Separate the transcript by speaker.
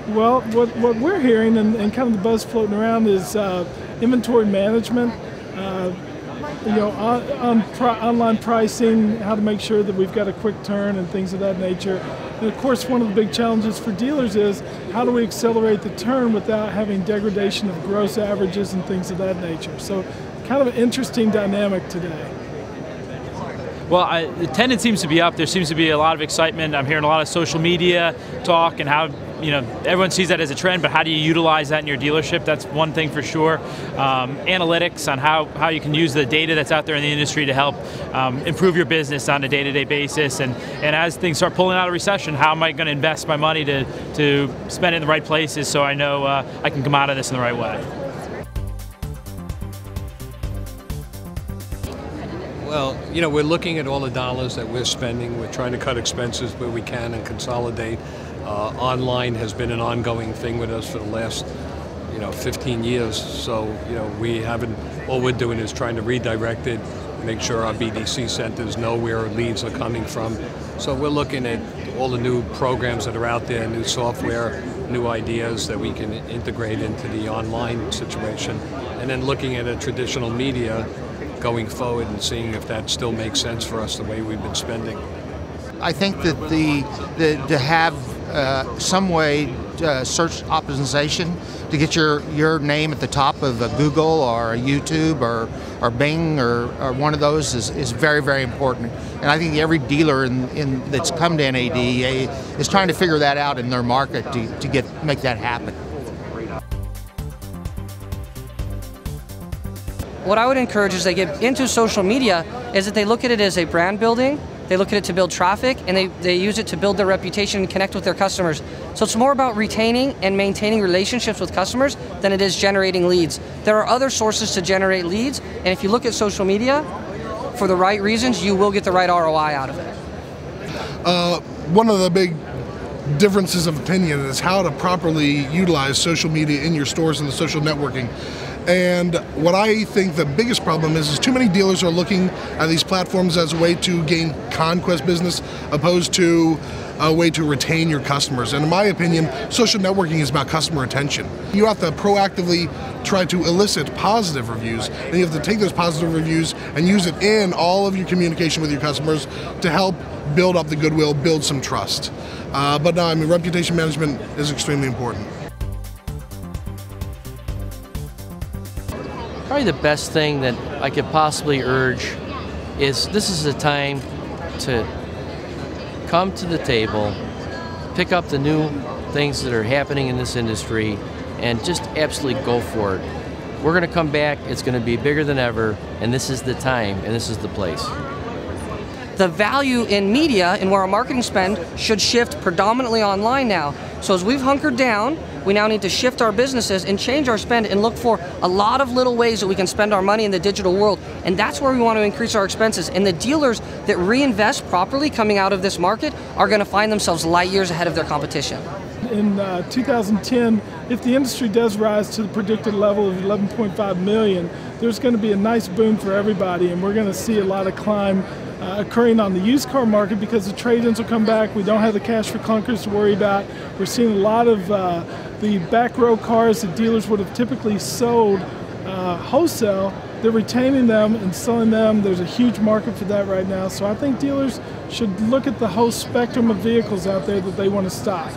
Speaker 1: Well, what we're hearing and kind of the buzz floating around is inventory management, online pricing, how to make sure that we've got a quick turn and things of that nature. And of course, one of the big challenges for dealers is how do we accelerate the turn without having degradation of gross averages and things of that nature. So kind of an interesting dynamic today.
Speaker 2: Well, the attendance seems to be up. There seems to be a lot of excitement. I'm hearing a lot of social media talk and how everyone sees that as a trend, but how do you utilize that in your dealership? That's one thing for sure. Analytics on how you can use the data that's out there in the industry to help improve your business on a day-to-day basis. And as things start pulling out of recession, how am I going to invest my money to spend it in the right places so I know I can come out of this in the right way?
Speaker 3: Well, we're looking at all the dollars that we're spending. We're trying to cut expenses where we can and consolidate. Online has been an ongoing thing with us for the last, 15 years. So, all we're doing is trying to redirect it, make sure our BDC centers know where our leads are coming from. So we're looking at all the new programs that are out there, new software, new ideas that we can integrate into the online situation, and then looking at a traditional media going forward and seeing if that still makes sense for us the way we've been spending.
Speaker 4: I think that to have some way search optimization to get your name at the top of a Google or a YouTube or Bing or one of those is very, very important. And I think every dealer that's come to NADA is trying to figure that out in their market to make that happen.
Speaker 5: What I would encourage as they get into social media is that they look at it as a brand building, they look at it to build traffic, and they use it to build their reputation and connect with their customers. So it's more about retaining and maintaining relationships with customers than it is generating leads. There are other sources to generate leads, and if you look at social media for the right reasons, you will get the right ROI out of it.
Speaker 6: One of the big differences of opinion is how to properly utilize social media in your stores and the social networking. And what I think the biggest problem is too many dealers are looking at these platforms as a way to gain conquest business opposed to a way to retain your customers. And in my opinion, social networking is about customer retention. You have to proactively try to elicit positive reviews, and you have to take those positive reviews and use it in all of your communication with your customers to help build up the goodwill, build some trust. But no, reputation management is extremely important.
Speaker 7: Probably the best thing that I could possibly urge is this is a time to come to the table, pick up the new things that are happening in this industry, and just absolutely go for it. We're going to come back, it's going to be bigger than ever, and this is the time, and this is the place.
Speaker 5: The value in media and where our marketing spend should shift predominantly online now. So as we've hunkered down, we now need to shift our businesses and change our spend and look for a lot of little ways that we can spend our money in the digital world. And that's where we want to increase our expenses. And the dealers that reinvest properly coming out of this market are going to find themselves light years ahead of their competition.
Speaker 1: In 2010, if the industry does rise to the predicted level of 11.5 million, there's going to be a nice boom for everybody, and we're going to see a lot of climb occurring on the used car market because the trade-ins will come back. We don't have the cash for clunkers to worry about. We're seeing a lot of the back row cars that dealers would have typically sold wholesale. They're retaining them and selling them. There's a huge market for that right now. So I think dealers should look at the whole spectrum of vehicles out there that they want to stock.